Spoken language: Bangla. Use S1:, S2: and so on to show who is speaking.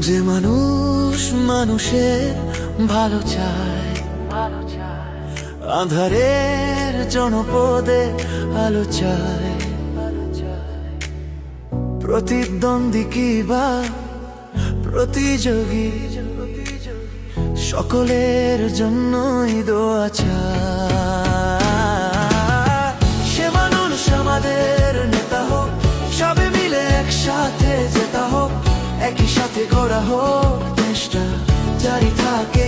S1: যে মানুষ মানুষের ভালো চায়, আঁধারের জনপদে আলো চায়। প্রতিদ্বন্দ্বী কিবা প্রতিযোগী সকলের জন্যই দোয়া চায়। সে মানুষ আমাদের নেতা হোক, সবে মিলে একসাথে জেতা হোক, একই সাথে গড়া হোক দেশটা জারি থাকে